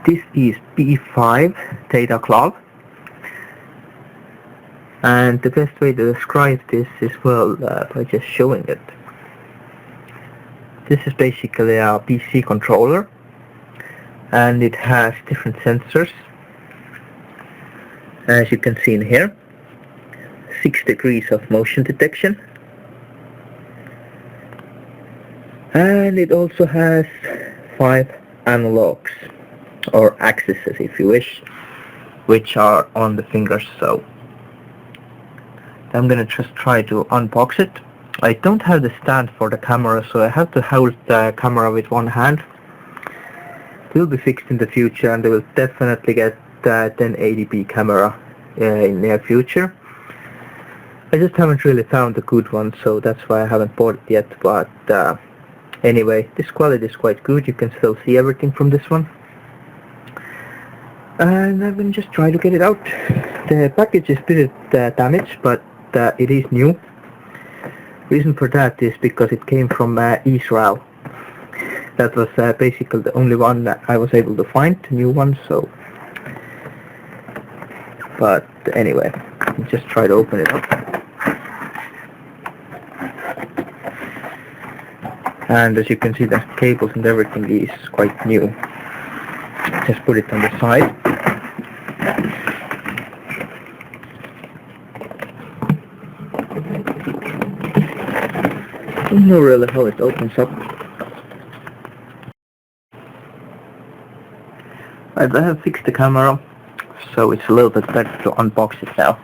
This is P5 data glove, and the best way to describe this is, well, by just showing it. This is basically a PC controller, and it has different sensors, as you can see in here. 6 degrees of motion detection, and it also has 5 analogs, or axes if you wish, which are on the fingers. So I'm gonna just try to unbox it. I don't have the stand for the camera, so I have to hold the camera with one hand. It will be fixed in the future, and they will definitely get the 1080p camera in near future. I just haven't really found a good one, so that's why I haven't bought it yet. But anyway, this quality is quite good. You can still see everything from this one. And I'm gonna just try to get it out. The package is a bit damaged, but it is new. Reason for that is because it came from Israel. That was basically the only one that I was able to find, a new one. So, but anyway, just try to open it up. And as you can see, the cables and everything is quite new. Just put it on the side. I don't know really how it opens up. Right, I have fixed the camera, so it's a little bit better to unbox it now.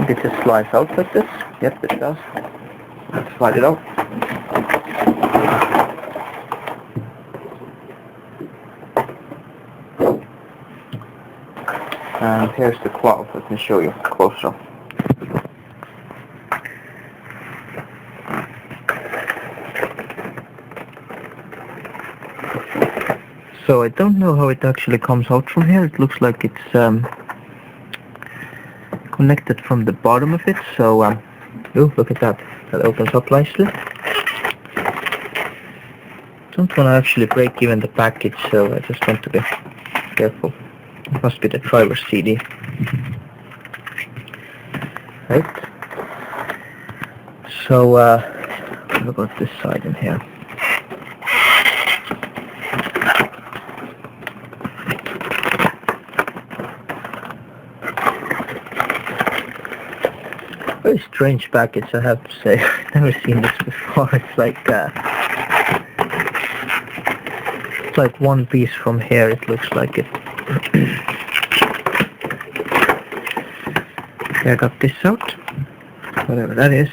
It just slides out like this. Yep, it does. Let's slide it out. And here's the glove. Let me show you closer. So I don't know how it actually comes out from here. It looks like it's connected from the bottom of it. So, oh, look at that. That opens up nicely. Don't want to actually break even the package, so I just want to be careful. It must be the driver's CD. Right. So, what about this side in here? Very strange package, I have to say. I've never seen this before. It's like one piece from here. It looks like it. Okay, I got this out, whatever that is.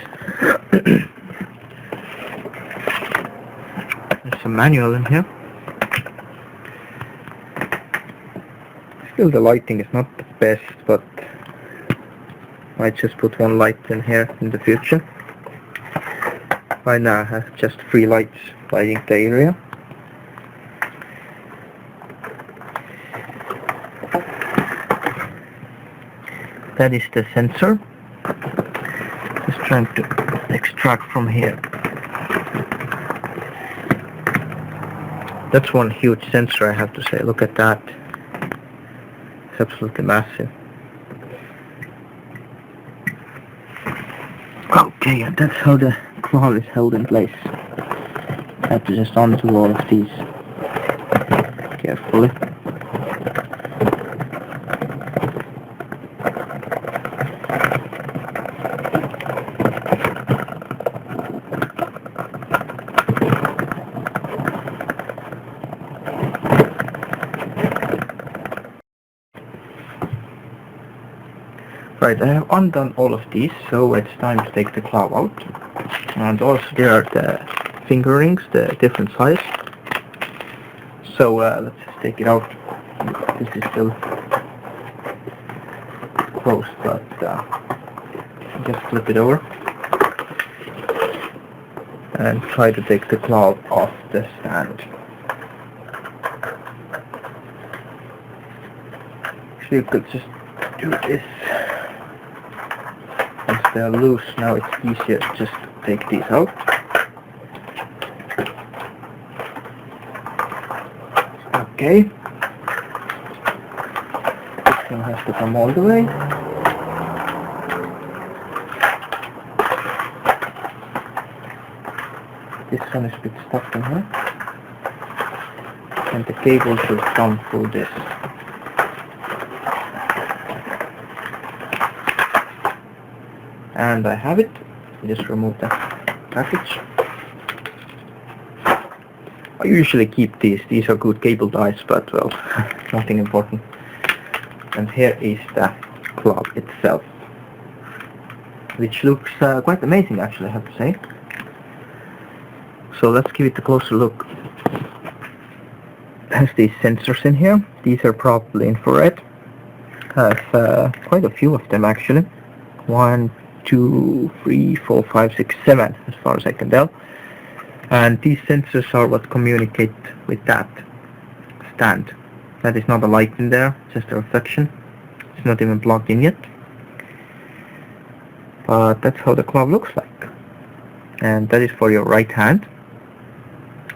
There's a manual in here. Still, the lighting is not the best, but I might just put one light in here in the future. Right now I have just 3 lights lighting the area. That is the sensor. Just trying to extract from here. That's one huge sensor, I have to say. Look at that. It's absolutely massive. Okay, and that's how the glove is held in place. I have to just undo all of these carefully. Right, I have undone all of these, so it's time to take the glove out. And also there are the finger rings, the different size. So let's just take it out. This is still closed, but just flip it over and try to take the glove off the stand. So you could just do this. As they're loose now, it's easier to just take these out. Okay. This thing has to come all the way. This one is a bit stuck in here. And the cable should come through this. And I have it. Just remove the package. I usually keep these. These are good cable ties, but well, nothing important. And here is the glove itself, which looks quite amazing, actually, I have to say. So let's give it a closer look. It has these sensors in here. These are probably infrared. Has quite a few of them, actually. 1, 2, 3, 4, 5, 6, 7, as far as I can tell. And these sensors are what communicate with that stand. That is not a light in there, just a reflection. It's not even plugged in yet. But that's how the glove looks like. And that is for your right hand.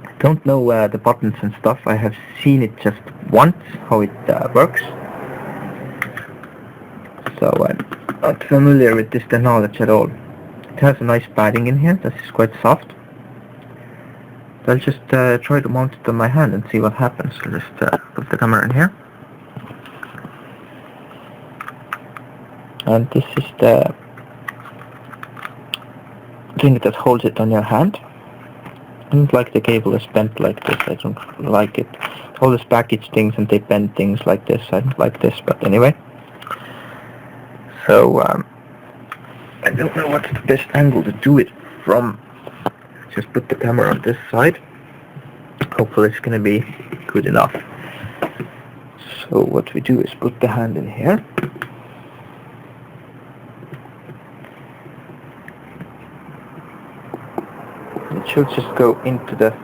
I don't know the buttons and stuff. I have seen it just once, how it works. So I'm not familiar with this technology at all. It has a nice padding in here. This is quite soft. I'll just try to mount it on my hand and see what happens. I'll just put the camera in here. And this is the thing that holds it on your hand. I don't like the cable is bent like this. I don't like it. All these package things and they bend things like this. I don't like this, but anyway. So I don't know what's the best angle to do it from. Just put the camera on this side. Hopefully it's gonna be good enough. So what we do is put the hand in here. It should just go into the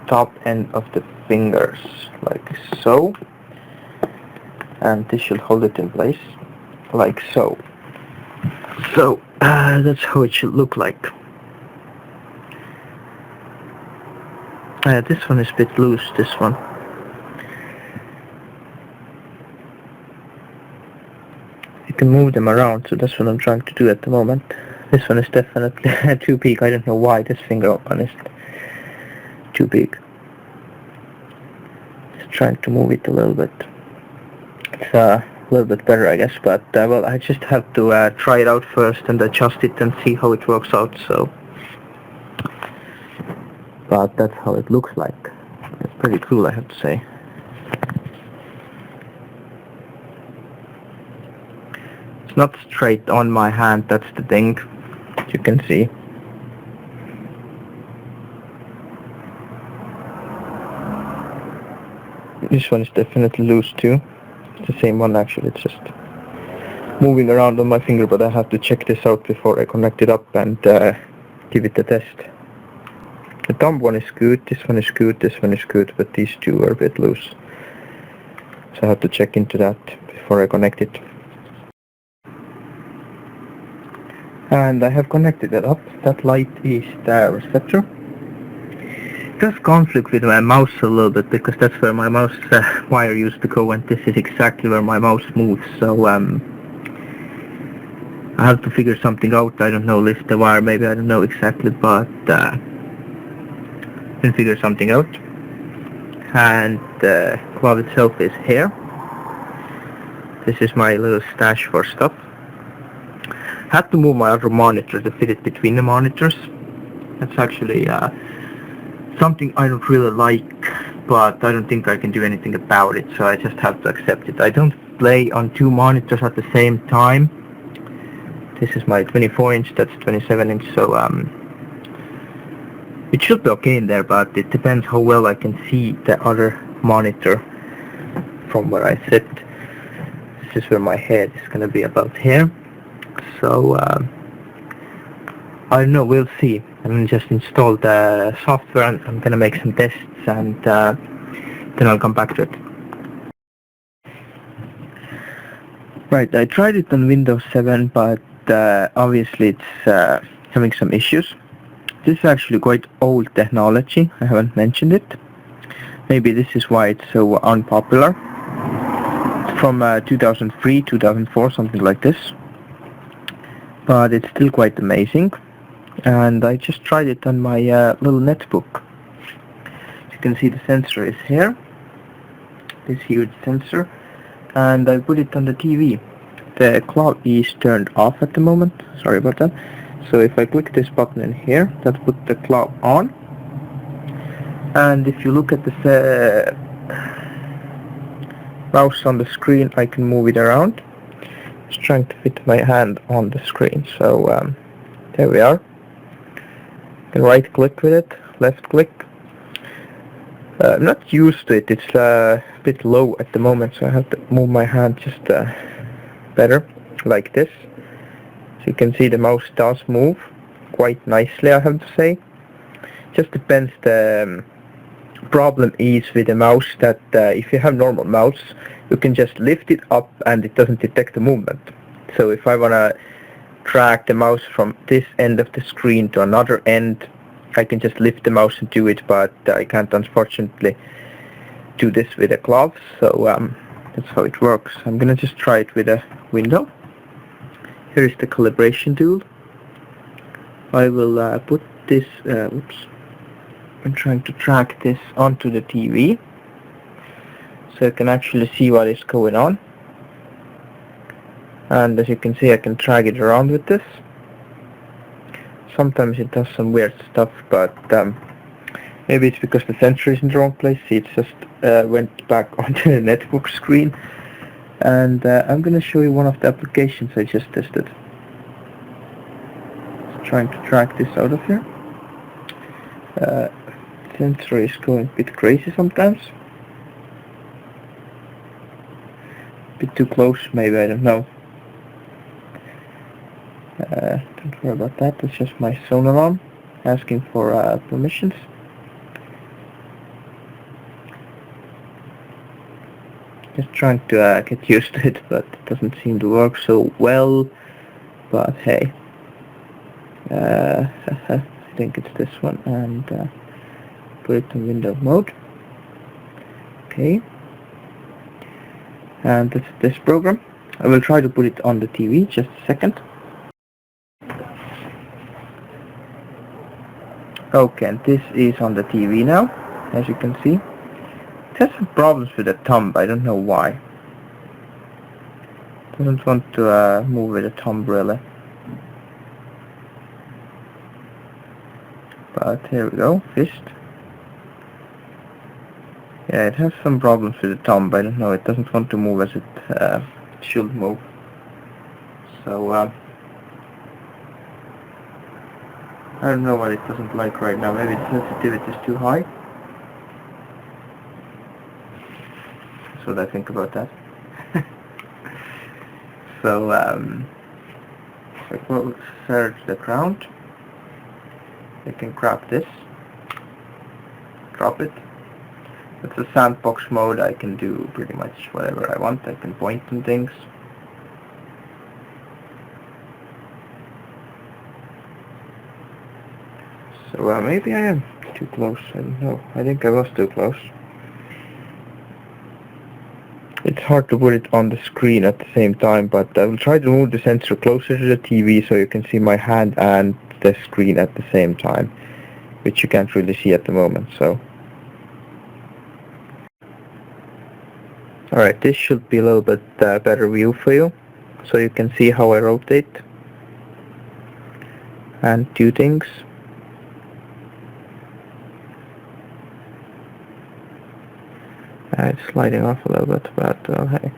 top end of the fingers, like so. And this should hold it in place, like so. So that's how it should look like. This one is a bit loose, this one. You can move them around, so that's what I'm trying to do at the moment. This one is definitely too big. I don't know why this finger one is too big. Just trying to move it a little bit. It's a little bit better, I guess, but well, I just have to try it out first and adjust it and see how it works out, so. But that's how it looks like. It's pretty cool, I have to say. It's not straight on my hand, that's the thing, you can see. This one is definitely loose too. It's the same one actually, it's just moving around on my finger, but I have to check this out before I connect it up and give it a test. The thumb one is good, this one is good, this one is good, but these two are a bit loose. So I have to check into that before I connect it. And I have connected it up. That light is the receptor. It does conflict with my mouse a little bit because that's where my mouse wire used to go, and this is exactly where my mouse moves. So I have to figure something out. I don't know, lift the wire maybe, I don't know exactly, but can figure something out. And the glove itself is here. This is my little stash for stuff. Had to move my other monitor to fit it between the monitors. That's actually something I don't really like, but I don't think I can do anything about it, so I just have to accept it. I don't play on two monitors at the same time. This is my 24-inch, that's 27-inch, so it should be okay in there, but it depends how well I can see the other monitor from where I sit. This is where my head is going to be, about here. So I don't know, we'll see. I'm just install the software and I'm going to make some tests, and then I'll come back to it. Right, I tried it on Windows 7, but obviously it's having some issues. This is actually quite old technology, I haven't mentioned it. Maybe this is why it's so unpopular. It's from 2003, 2004, something like this. But it's still quite amazing. And I just tried it on my little netbook. As you can see, the sensor is here. This huge sensor. And I put it on the TV. The GlovePIE is turned off at the moment. Sorry about that. So if I click this button in here, that puts the glove on. And if you look at the mouse on the screen, I can move it around. Just trying to fit my hand on the screen. So there we are. You can right click with it, left click. I'm not used to it. It's a bit low at the moment, so I have to move my hand just better, like this. So you can see the mouse does move quite nicely, I have to say. Just depends. The problem is with the mouse that if you have normal mouse, you can just lift it up and it doesn't detect the movement. So if I want to drag the mouse from this end of the screen to another end, I can just lift the mouse and do it, but I can't unfortunately do this with a glove. So that's how it works. I'm gonna just try it with a window. Here is the calibration tool. I will put this, I'm trying to drag this onto the TV so I can actually see what is going on. And as you can see, I can drag it around with this. Sometimes it does some weird stuff, but maybe it's because the sensor is in the wrong place. See, it just went back onto the netbook screen. And I'm going to show you one of the applications I just tested. Just trying to drag this out of here. Sensor is going a bit crazy sometimes. A bit too close, maybe, I don't know. Don't worry about that, it's just my phone alarm asking for permissions. Just trying to get used to it, but it doesn't seem to work so well. But hey, I think it's this one, and put it in window mode. Okay, and that's this program. I will try to put it on the TV, just a second. Okay, and this is on the TV now, as you can see. It has some problems with the thumb, I don't know why. Doesn't want to move with the thumb really. But here we go, fist. Yeah, it has some problems with the thumb, I don't know, it doesn't want to move as it should move. So, I don't know what it doesn't like right now. Maybe the sensitivity is too high. That's what I think about that. So, if I go search the ground, I can grab this, drop it. It's a sandbox mode. I can do pretty much whatever I want. I can point on things. So maybe I am too close, I don't know. I think I was too close. It's hard to put it on the screen at the same time, but I will try to move the sensor closer to the TV so you can see my hand and the screen at the same time, which you can't really see at the moment, so. Alright, this should be a little bit better view for you, so you can see how I rotate and do things. It's sliding off a little bit, but hey.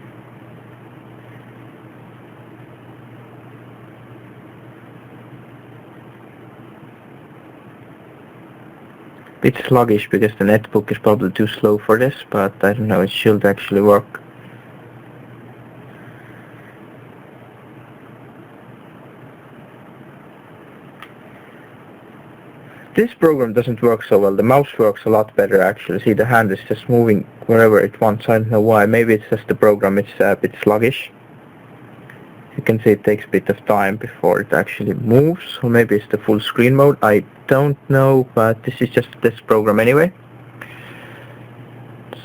Bit sluggish because the netbook is probably too slow for this, but I don't know, it should actually work. This program doesn't work so well. The mouse works a lot better actually. See, the hand is just moving wherever it wants. I don't know why. Maybe it's just the program, it's a bit sluggish. You can see it takes a bit of time before it actually moves, or maybe it's the full screen mode. I don't know, but this is just this program anyway.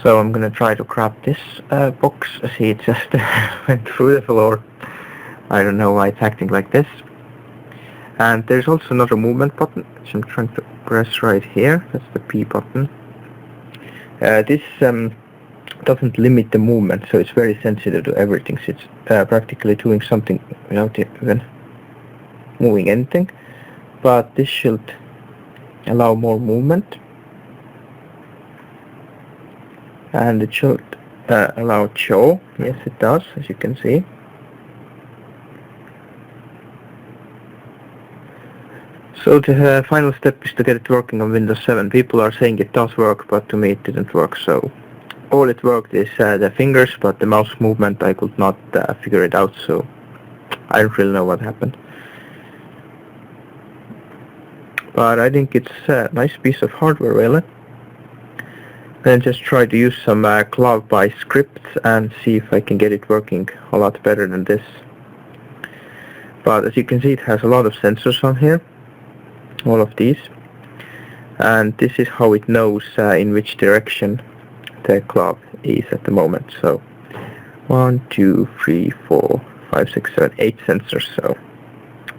So I'm gonna try to grab this box. See, it just went through the floor. I don't know why it's acting like this. And there's also another movement button, which I'm trying to press right here. That's the P button. This doesn't limit the movement, so it's very sensitive to everything. So it's practically doing something without even moving anything. But this should allow more movement. And it should allow show. Yes, it does, as you can see. So the final step is to get it working on Windows 7. People are saying it does work, but to me it didn't work. So all it worked is the fingers, but the mouse movement I could not figure it out. So I don't really know what happened. But I think it's a nice piece of hardware, really. Then just try to use some GlovePIE scripts and see if I can get it working a lot better than this. But as you can see, it has a lot of sensors on here. All of these, and this is how it knows in which direction the glove is at the moment. So 1, 2, 3, 4, 5, 6, 7, 8 sensors. So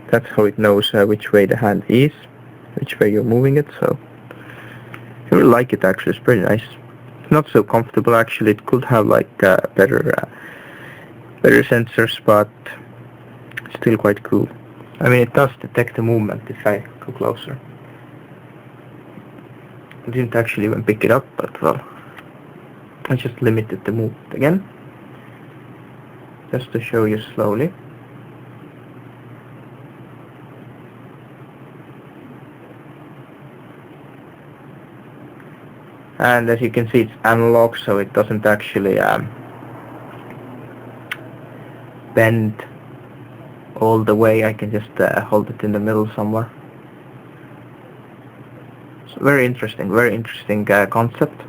that's how it knows which way the hand is, which way you're moving it. So I really like it actually. It's pretty nice. It's not so comfortable actually. It could have like better sensors, but still quite cool. I mean, it does detect the movement if I go closer. I didn't actually even pick it up, but well, I just limited the movement again, just to show you slowly. And as you can see, it's analog, so it doesn't actually bend all the way. I can just hold it in the middle somewhere. So very interesting concept.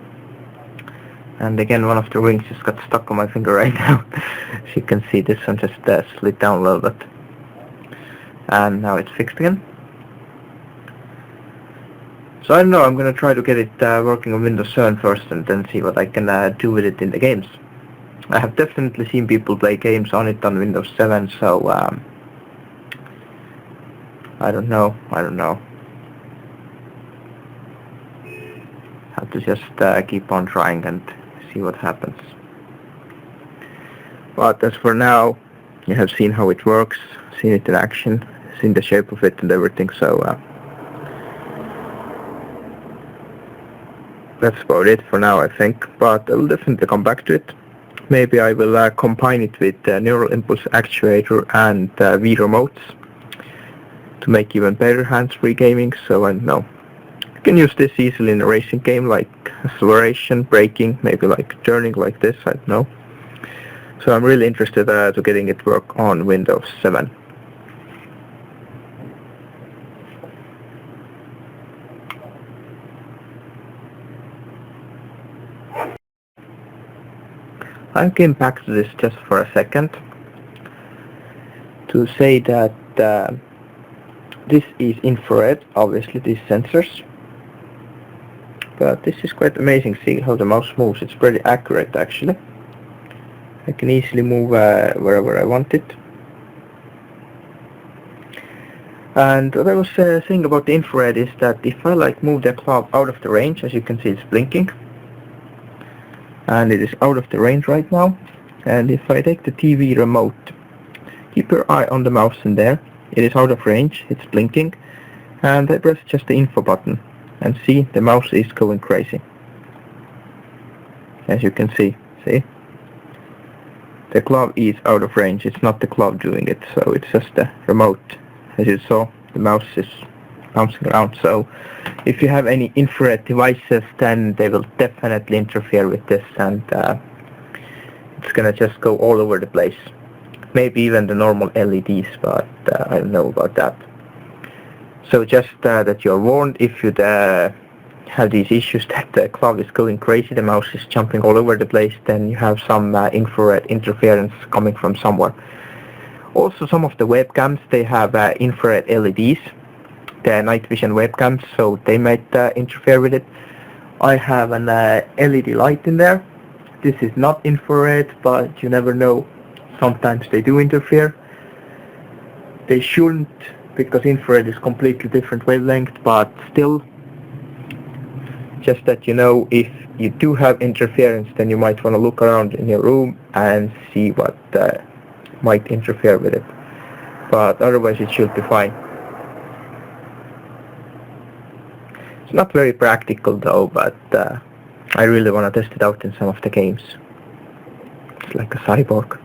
And again, one of the rings just got stuck on my finger right now. As you can see, this one just slid down a little bit. And now it's fixed again. So I don't know, I'm gonna try to get it working on Windows 7 first and then see what I can do with it in the games. I have definitely seen people play games on it on Windows 7, so I don't know. Have to just keep on trying and see what happens. But as for now, you have seen how it works, seen it in action, seen the shape of it and everything, so that's about it for now, I think. But I'll definitely come back to it. Maybe I will combine it with neural impulse actuator and Wii remotes to make even better hands-free gaming. So I don't know. You can use this easily in a racing game like acceleration, braking, maybe like turning like this, I don't know. So I'm really interested to getting it work on Windows 7. I came back to this just for a second to say that this is infrared, obviously, these sensors. But this is quite amazing. See how the mouse moves. It's pretty accurate actually. I can easily move wherever I want it. And what I was saying about the infrared is that if I like move the glove out of the range, as you can see it's blinking. And it is out of the range right now. And if I take the TV remote, keep your eye on the mouse in there. It is out of range, it's blinking. And I press just the info button. And see, the mouse is going crazy. As you can see. The glove is out of range, it's not the glove doing it, so it's just the remote. As you saw, the mouse is bouncing around, so if you have any infrared devices, then they will definitely interfere with this, and it's gonna just go all over the place. Maybe even the normal LEDs, but I don't know about that. So just that you're warned, if you have these issues that the glove is going crazy, the mouse is jumping all over the place, then you have some infrared interference coming from somewhere. Also, some of the webcams, they have infrared LEDs, the night vision webcams, so they might interfere with it. I have an LED light in there, this is not infrared, but you never know. Sometimes they do interfere. They shouldn't, because infrared is completely different wavelength, but still, just that you know, if you do have interference, then you might want to look around in your room and see what might interfere with it. But otherwise it should be fine. It's not very practical though, but I really want to test it out in some of the games. It's like a cyborg.